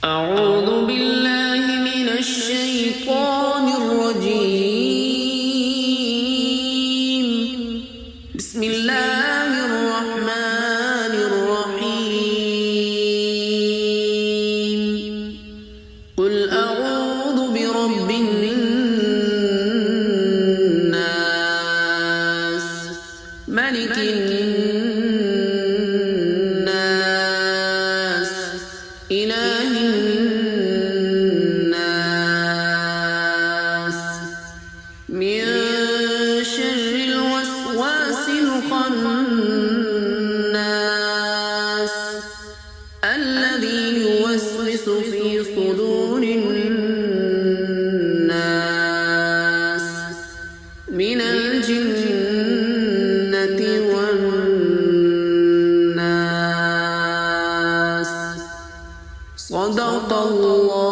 أعوذ بالله من الشيطان الرجيم. بسم الله الرحمن الرحيم. قل أعوذ برب الناس ملك الناس إله الناس من شر الوسواس الخناس الذي يوسوس في صدور الناس من الجنة والناس. صدق الله.